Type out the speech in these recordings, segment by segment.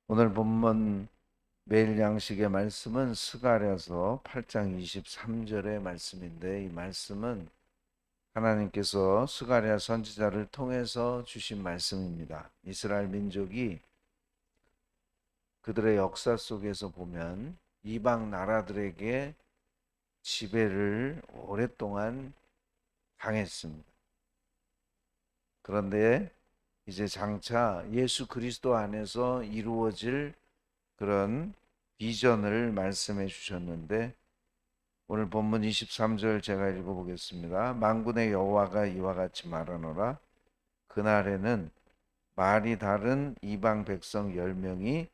오늘 본문 매일 양식의 말씀은 스가랴서 8장 23절의 말씀인데, 이 말씀은 하나님께서 스가랴 선지자를 통해서 주신 말씀입니다. 이스라엘 민족이 그들의 역사 속에서 보면 이방 나라들에게 지배를 오랫동안 당했습니다. 그런데 이제 장차 예수 그리스도 안에서 이루어질 그런 비전을 말씀해 주셨는데, 오늘 본문 23절 제가 읽어보겠습니다. 만군의 여호와가 이와 같이 말하노라. 그날에는 말이 다른 이방 백성 10명이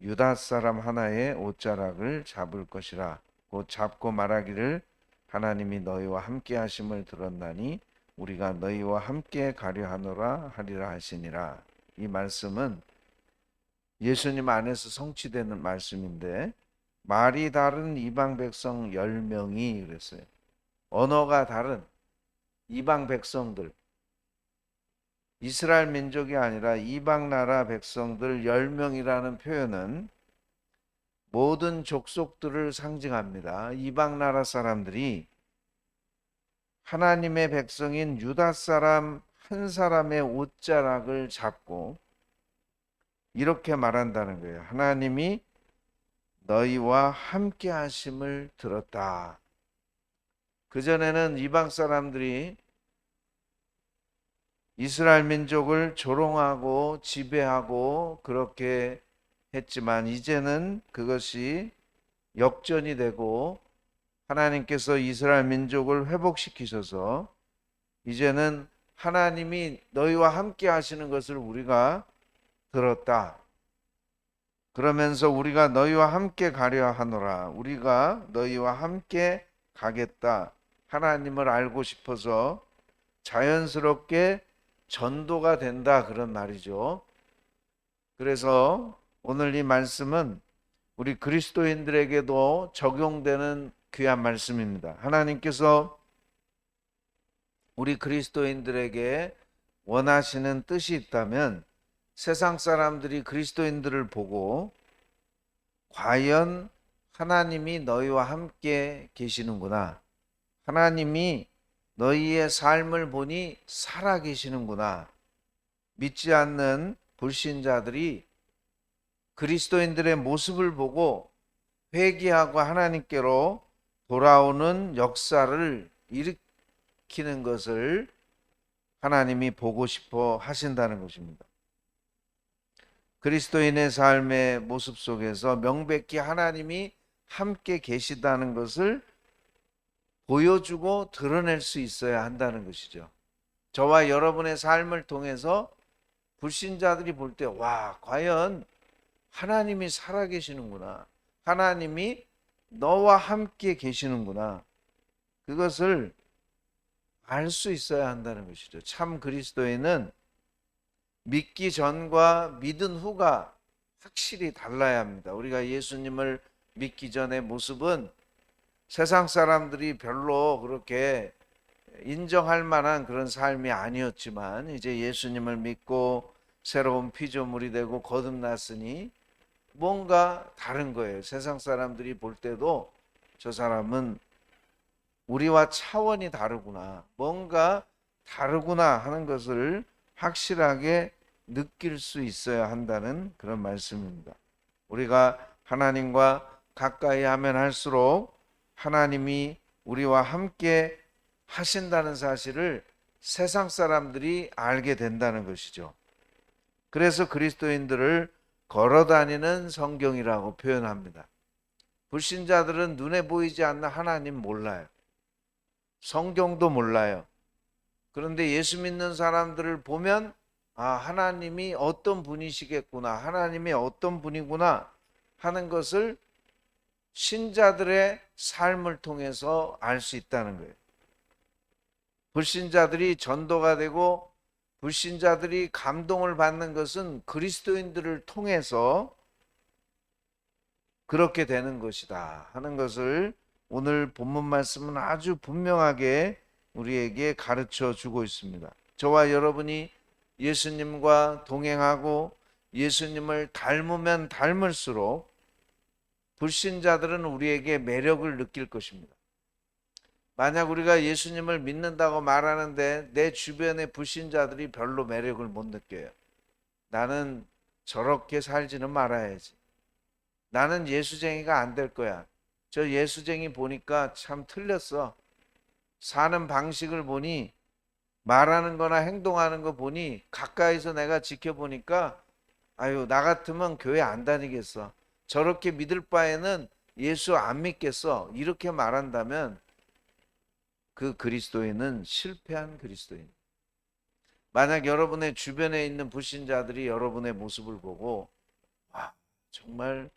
유다 사람 하나의 옷자락을 잡을 것이라. 곧 잡고 말하기를 하나님이 너희와 함께 하심을 들었나니 우리가 너희와 함께 가려 하노라 하리라 하시니라. 이 말씀은 예수님 안에서 성취되는 말씀인데, 말이 다른 이방 백성 10명이 그랬어요. 언어가 다른 이방 백성들, 이스라엘 민족이 아니라 이방 나라 백성들 10명이라는 표현은 모든 족속들을 상징합니다. 이방 나라 사람들이 하나님의 백성인 유다 사람 한 사람의 옷자락을 잡고 이렇게 말한다는 거예요. 하나님이 너희와 함께 하심을 들었다. 그전에는 이방 사람들이 이스라엘 민족을 조롱하고 지배하고 그렇게 했지만, 이제는 그것이 역전이 되고 하나님께서 이스라엘 민족을 회복시키셔서 이제는 하나님이 너희와 함께 하시는 것을 우리가 들었다. 그러면서 우리가 너희와 함께 가려 하노라. 우리가 너희와 함께 가겠다. 하나님을 알고 싶어서 자연스럽게 전도가 된다, 그런 말이죠. 그래서 오늘 이 말씀은 우리 그리스도인들에게도 적용되는 귀한 말씀입니다. 하나님께서 우리 그리스도인들에게 원하시는 뜻이 있다면 세상 사람들이 그리스도인들을 보고 과연 하나님이 너희와 함께 계시는구나, 하나님이 너희의 삶을 보니 살아 계시는구나, 믿지 않는 불신자들이 그리스도인들의 모습을 보고 회개하고 하나님께로 돌아오는 역사를 일으키는 것을 하나님이 보고 싶어 하신다는 것입니다. 그리스도인의 삶의 모습 속에서 명백히 하나님이 함께 계시다는 것을 보여주고 드러낼 수 있어야 한다는 것이죠. 저와 여러분의 삶을 통해서 불신자들이 볼 때, 와, 과연 하나님이 살아계시는구나, 하나님이 너와 함께 계시는구나, 그것을 알 수 있어야 한다는 것이죠. 참 그리스도인은 믿기 전과 믿은 후가 확실히 달라야 합니다. 우리가 예수님을 믿기 전의 모습은 세상 사람들이 별로 그렇게 인정할 만한 그런 삶이 아니었지만, 이제 예수님을 믿고 새로운 피조물이 되고 거듭났으니 뭔가 다른 거예요. 세상 사람들이 볼 때도 저 사람은 우리와 차원이 다르구나, 뭔가 다르구나 하는 것을 확실하게 느낄 수 있어야 한다는 그런 말씀입니다. 우리가 하나님과 가까이 하면 할수록 하나님이 우리와 함께 하신다는 사실을 세상 사람들이 알게 된다는 것이죠. 그래서 그리스도인들을 걸어다니는 성경이라고 표현합니다. 불신자들은 눈에 보이지 않는 하나님 몰라요. 성경도 몰라요. 그런데 예수 믿는 사람들을 보면, 아, 하나님이 어떤 분이시겠구나, 하나님이 어떤 분이구나 하는 것을 신자들의 삶을 통해서 알 수 있다는 거예요. 불신자들이 전도가 되고 불신자들이 감동을 받는 것은 그리스도인들을 통해서 그렇게 되는 것이다 하는 것을 오늘 본문 말씀은 아주 분명하게 우리에게 가르쳐 주고 있습니다. 저와 여러분이 예수님과 동행하고 예수님을 닮으면 닮을수록 불신자들은 우리에게 매력을 느낄 것입니다. 만약 우리가 예수님을 믿는다고 말하는데 내 주변의 불신자들이 별로 매력을 못 느껴요. 나는 저렇게 살지는 말아야지. 나는 예수쟁이가 안 될 거야. 저 예수쟁이 보니까 참 틀렸어. 사는 방식을 보니, 말하는 거나 행동하는 거 보니, 가까이서 내가 지켜보니까 아유, 나 같으면 교회 안 다니겠어. 저렇게 믿을 바에는 예수 안 믿겠어. 이렇게 말한다면 그 그리스도인은 실패한 그리스도인. 만약 여러분의 주변에 있는 불신자들이 여러분의 모습을 보고 와, 정말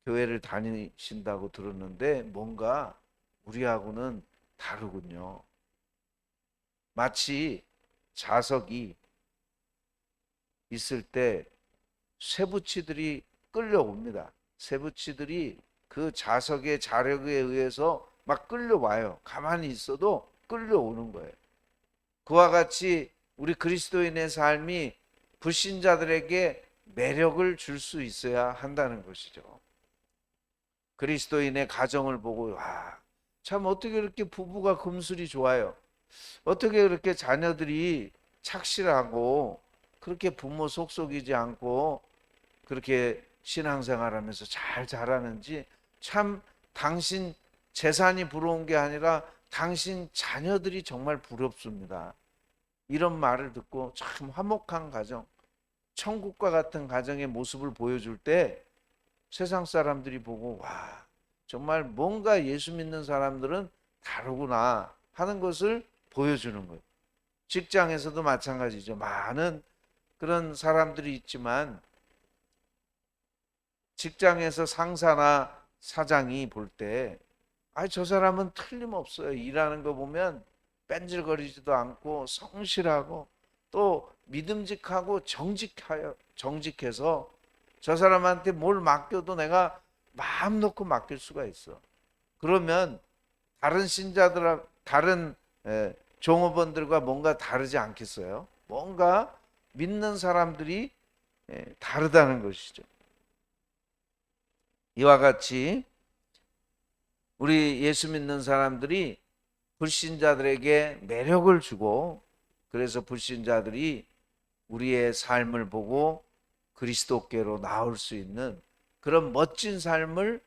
교회를 다니신다고 들었는데 뭔가 우리하고는 다르군요. 마치 자석이 있을 때 쇠붙이들이 끌려옵니다. 쇠붙이들이 그 자석의 자력에 의해서 막 끌려와요. 가만히 있어도 끌려오는 거예요. 그와 같이 우리 그리스도인의 삶이 불신자들에게 매력을 줄 수 있어야 한다는 것이죠. 그리스도인의 가정을 보고 와, 참 어떻게 그렇게 부부가 금술이 좋아요. 어떻게 그렇게 자녀들이 착실하고 그렇게 부모 속속이지 않고 그렇게 신앙생활하면서 잘 자라는지 참 당신 재산이 부러운 게 아니라 당신 자녀들이 정말 부럽습니다. 이런 말을 듣고 참 화목한 가정, 천국과 같은 가정의 모습을 보여줄 때 세상 사람들이 보고 와, 정말 뭔가 예수 믿는 사람들은 다르구나 하는 것을 보여주는 거예요. 직장에서도 마찬가지죠. 많은 그런 사람들이 있지만 직장에서 상사나 사장이 볼 때 저 사람은 틀림없어요. 일하는 거 보면 뺀질거리지도 않고 성실하고 또 믿음직하고 정직해서 저 사람한테 뭘 맡겨도 내가 마음 놓고 맡길 수가 있어. 그러면 다른 신자들, 다른 종업원들과 뭔가 다르지 않겠어요? 뭔가 믿는 사람들이 다르다는 것이죠. 이와 같이 우리 예수 믿는 사람들이 불신자들에게 매력을 주고 그래서 불신자들이 우리의 삶을 보고 그리스도께로 나올 수 있는 그런 멋진 삶을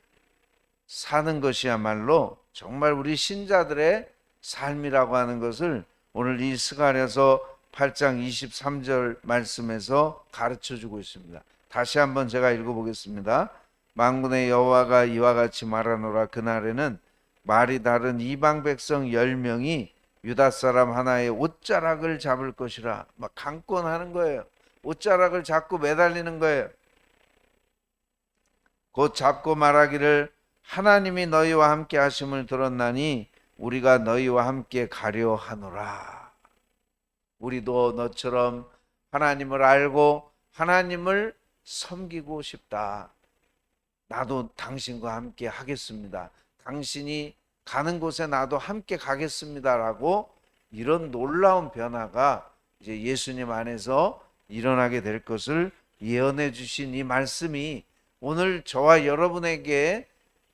사는 것이야말로 정말 우리 신자들의 삶이라고 하는 것을 오늘 이 스가랴서 8장 23절 말씀에서 가르쳐 주고 있습니다. 다시 한번 제가 읽어보겠습니다. 만군의 여호와가 이와 같이 말하노라. 그날에는 말이 다른 이방 백성 10명이 유다 사람 하나의 옷자락을 잡을 것이라. 막 강권하는 거예요. 옷자락을 잡고 매달리는 거예요. 곧 잡고 말하기를 하나님이 너희와 함께 하심을 들었나니 우리가 너희와 함께 가려 하노라. 우리도 너처럼 하나님을 알고 하나님을 섬기고 싶다. 나도 당신과 함께 하겠습니다. 당신이 가는 곳에 나도 함께 가겠습니다라고 이런 놀라운 변화가 이제 예수님 안에서 일어나게 될 것을 예언해 주신 이 말씀이 오늘 저와 여러분에게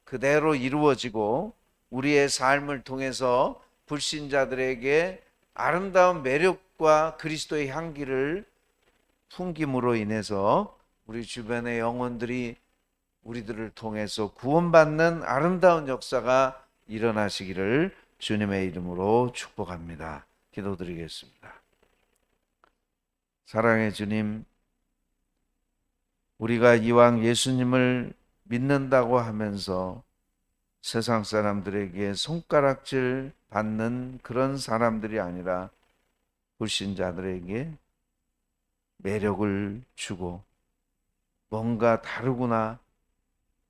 그대로 이루어지고 우리의 삶을 통해서 불신자들에게 아름다운 매력과 그리스도의 향기를 풍김으로 인해서 우리 주변의 영혼들이 우리들을 통해서 구원받는 아름다운 역사가 일어나시기를 주님의 이름으로 축복합니다. 기도드리겠습니다. 사랑의 주님, 우리가 이왕 예수님을 믿는다고 하면서 세상 사람들에게 손가락질 받는 그런 사람들이 아니라 불신자들에게 매력을 주고 뭔가 다르구나,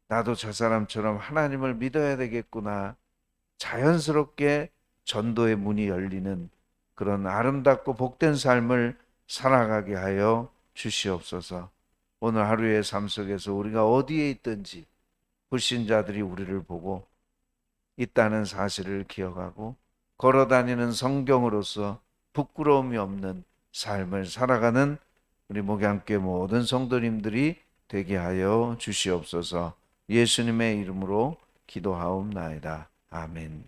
나도 저 사람처럼 하나님을 믿어야 되겠구나, 자연스럽게 전도의 문이 열리는 그런 아름답고 복된 삶을 살아가게 하여 주시옵소서. 오늘 하루의 삶 속에서 우리가 어디에 있든지 불신자들이 우리를 보고 있다는 사실을 기억하고 걸어다니는 성경으로서 부끄러움이 없는 삶을 살아가는 우리 목양교회 모든 성도님들이 되게 하여 주시옵소서. 예수님의 이름으로 기도하옵나이다. 아멘.